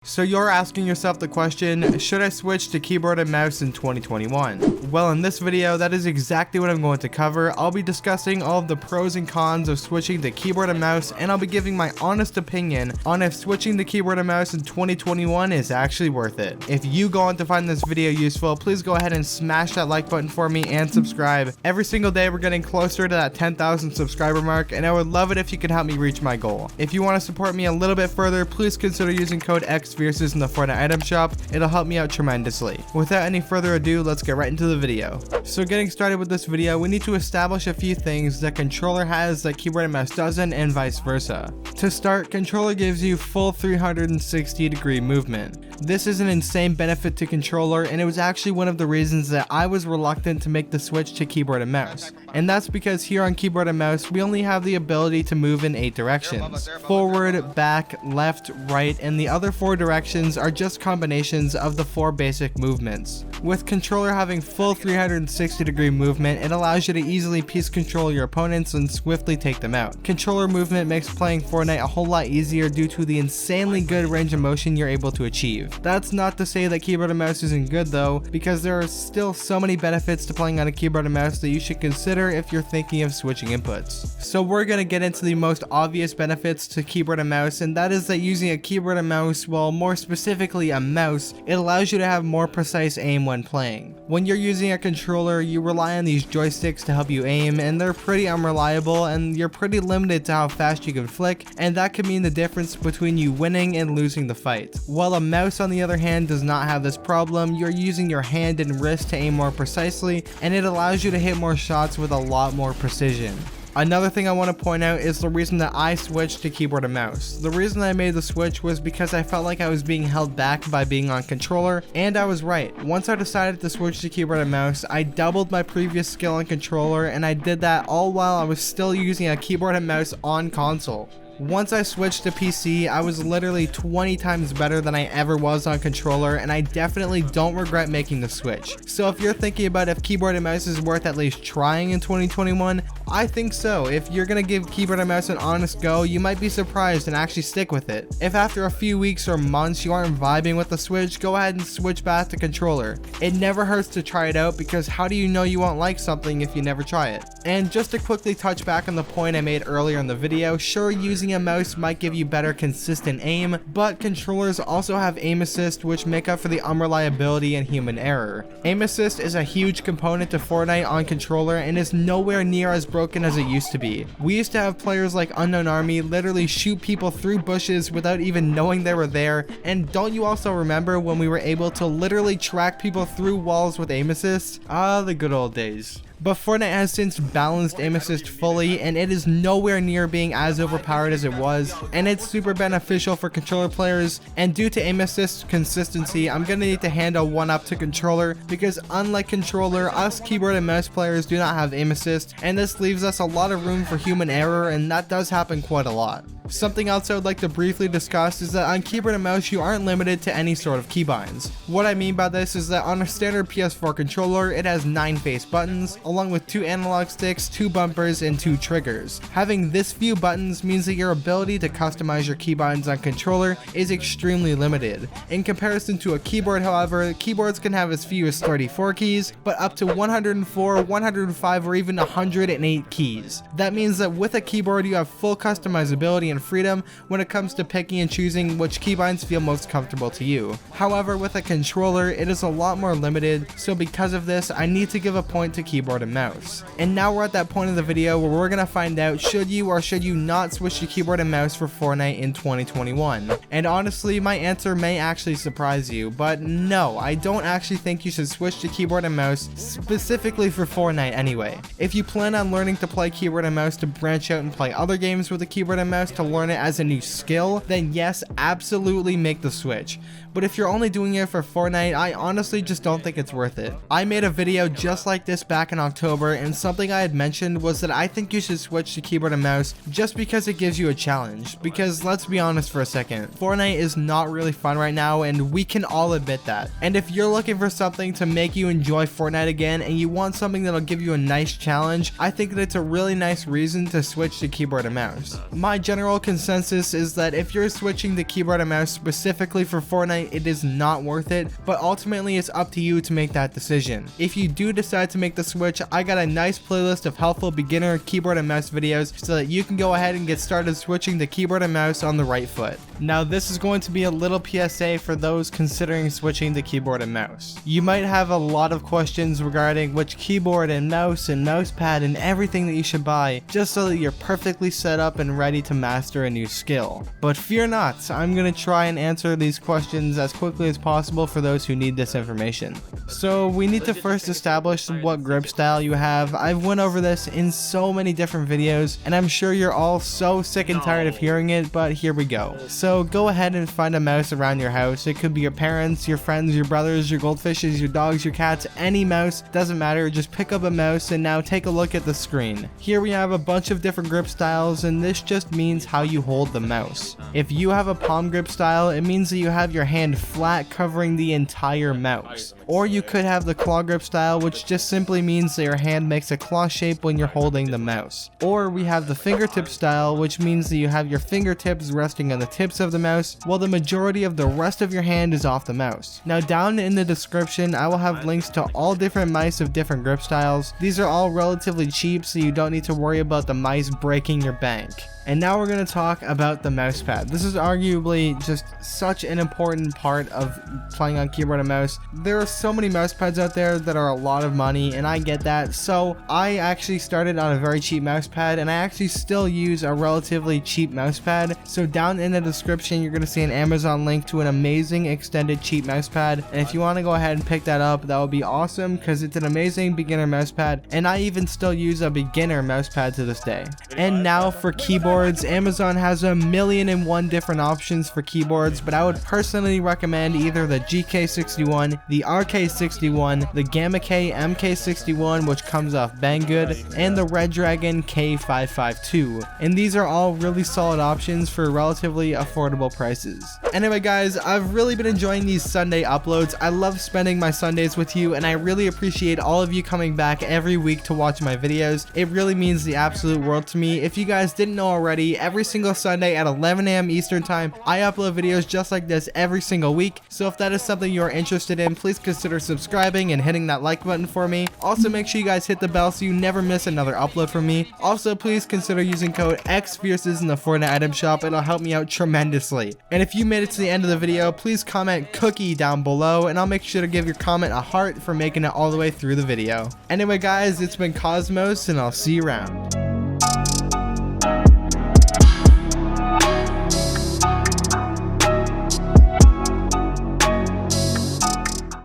So you're asking yourself the question, should I switch to keyboard and mouse in 2021? Well, in this video, that is exactly what I'm going to cover. I'll be discussing all of the pros and cons of switching to keyboard and mouse, and I'll be giving my honest opinion on if switching to keyboard and mouse in 2021 is actually worth it. If you go on to find this video useful, please go ahead and smash that like button for me and subscribe. Every single day we're getting closer to that 10,000 subscriber mark, and I would love it if you could help me reach my goal. If you want to support me a little bit further, please consider using code XFierces in the Fortnite item shop. It'll help me out tremendously. Without any further ado, let's get right into the video. So getting started with this video, we need to establish a few things that controller has that keyboard and mouse doesn't, and vice versa. To start, controller gives you full 360-degree movement. This is an insane benefit to controller, and it was actually one of the reasons that I was reluctant to make the switch to keyboard and mouse. And that's because here on keyboard and mouse, we only have the ability to move in 8 directions. Forward, back, left, right, and the other 4 directions are just combinations of the 4 basic movements. With controller having full 360-degree movement, it allows you to easily piece control your opponents and swiftly take them out. Controller movement makes playing Fortnite a whole lot easier due to the insanely good range of motion you're able to achieve. That's not to say that keyboard and mouse isn't good though, because there are still so many benefits to playing on a keyboard and mouse that you should consider if you're thinking of switching inputs. So we're going to get into the most obvious benefits to keyboard and mouse, and that is that using a keyboard and mouse, well, more specifically a mouse, it allows you to have more precise aim when playing. When you're using a controller, you rely on these joysticks to help you aim, and they're pretty unreliable, and you're pretty limited to how fast you can flick, and that could mean the difference between you winning and losing the fight. While a mouse on the other hand does not have this problem, you're using your hand and wrist to aim more precisely, and it allows you to hit more shots with a lot more precision. Another thing I want to point out is the reason that I switched to keyboard and mouse. The reason I made the switch was because I felt like I was being held back by being on controller, and I was right. Once I decided to switch to keyboard and mouse, I doubled my previous skill on controller, and I did that all while I was still using a keyboard and mouse on console. Once I switched to PC, I was literally 20 times better than I ever was on controller, and I definitely don't regret making the switch. So if you're thinking about if keyboard and mouse is worth at least trying in 2021, I think so. If you're gonna give keyboard and mouse an honest go, you might be surprised and actually stick with it. If after a few weeks or months you aren't vibing with the switch, go ahead and switch back to controller. It never hurts to try it out, because how do you know you won't like something if you never try it? And just to quickly touch back on the point I made earlier in the video, sure, using a mouse might give you better consistent aim, but controllers also have aim assist, which make up for the unreliability and human error. Aim assist is a huge component to Fortnite on controller and is nowhere near as broken as it used to be. We used to have players like Unknown Army literally shoot people through bushes without even knowing they were there, and don't you also remember when we were able to literally track people through walls with aim assist? Ah, the good old days. But Fortnite has since balanced aim assist fully, and it is nowhere near being as overpowered as it was, and it's super beneficial for controller players. And due to aim assist consistency, I'm gonna need to hand a 1-up to controller, because unlike controller, us keyboard and mouse players do not have aim assist, and this leaves us a lot of room for human error, and that does happen quite a lot. Something else I would like to briefly discuss is that on keyboard and mouse you aren't limited to any sort of keybinds. What I mean by this is that on a standard PS4 controller, it has 9 face buttons, along with 2 analog sticks, 2 bumpers, and 2 triggers. Having this few buttons means that your ability to customize your keybinds on controller is extremely limited. In comparison to a keyboard, however, keyboards can have as few as 34 keys, but up to 104, 105, or even 108 keys. That means that with a keyboard you have full customizability and freedom when it comes to picking and choosing which keybinds feel most comfortable to you. However, with a controller, it is a lot more limited, so because of this, I need to give a point to keyboard and mouse. And now we're at that point of the video where we're gonna find out should you or should you not switch to keyboard and mouse for Fortnite in 2021. And honestly, my answer may actually surprise you, but no, I don't actually think you should switch to keyboard and mouse specifically for Fortnite anyway. If you plan on learning to play keyboard and mouse to branch out and play other games with a keyboard and mouse to learn it as a new skill, then yes, absolutely make the switch. But if you're only doing it for Fortnite, I honestly just don't think it's worth it. I made a video just like this back in October, and something I had mentioned was that I think you should switch to keyboard and mouse just because it gives you a challenge. Because let's be honest for a second, Fortnite is not really fun right now, and we can all admit that. And if you're looking for something to make you enjoy Fortnite again, and you want something that'll give you a nice challenge, I think that it's a really nice reason to switch to keyboard and mouse. My general general consensus is that if you're switching to keyboard and mouse specifically for Fortnite, it is not worth it, but ultimately it's up to you to make that decision. If you do decide to make the switch, I got a nice playlist of helpful beginner keyboard and mouse videos so that you can go ahead and get started switching to keyboard and mouse on the right foot. Now this is going to be a little PSA for those considering switching to keyboard and mouse. You might have a lot of questions regarding which keyboard and mouse pad and everything that you should buy just so that you're perfectly set up and ready to master a new skill. But fear not, I'm going to try and answer these questions as quickly as possible for those who need this information. So we need to first establish what grip style you have. I've went over this in so many different videos and I'm sure you're all so sick and tired of hearing it, but here we go. So go ahead and find a mouse around your house. It could be your parents, your friends, your brothers, your goldfishes, your dogs, your cats, any mouse, doesn't matter. Just pick up a mouse and now take a look at the screen. Here we have a bunch of different grip styles, and this just means how you hold the mouse. If you have a palm grip style, it means that you have your hand flat covering the entire mouse. Or you could have the claw grip style, which just simply means that your hand makes a claw shape when you're holding the mouse. Or we have the fingertip style, which means that you have your fingertips resting on the tips of the mouse, while the majority of the rest of your hand is off the mouse. Now down in the description, I will have links to all different mice of different grip styles. These are all relatively cheap, so you don't need to worry about the mice breaking your bank. And now we're going to talk about the mouse pad. This is arguably just such an important part of playing on keyboard and mouse. There are so many mouse pads out there that are a lot of money, and I get that. So I actually started on a very cheap mouse pad, and I actually still use a relatively cheap mouse pad. So down in the description, you're going to see an Amazon link to an amazing extended cheap mouse pad. And if you want to go ahead and pick that up, that would be awesome because it's an amazing beginner mouse pad. And I even still use a beginner mouse pad to this day. And now for keyboards. Amazon has 1,000,001 different options for keyboards, but I would personally recommend either the GK61, the RK61, the Gamma K MK61, which comes off Banggood, and the Red Dragon K552. And these are all really solid options for relatively affordable prices. Anyway guys, I've really been enjoying these Sunday uploads. I love spending my Sundays with you, and I really appreciate all of you coming back every week to watch my videos. It really means the absolute world to me. If you guys didn't know already, every single Sunday at 11 a.m. Eastern time, I upload videos just like this every single week. So if that is something you're interested in, please consider subscribing and hitting that like button for me. Also make sure you guys hit the bell so you never miss another upload from me. Also please consider using code XFierces in the Fortnite item shop. It'll help me out tremendously. And if you made it to the end of the video, please comment cookie down below, and I'll make sure to give your comment a heart for making it all the way through the video. Anyway guys, it's been Cozmos, and I'll see you around.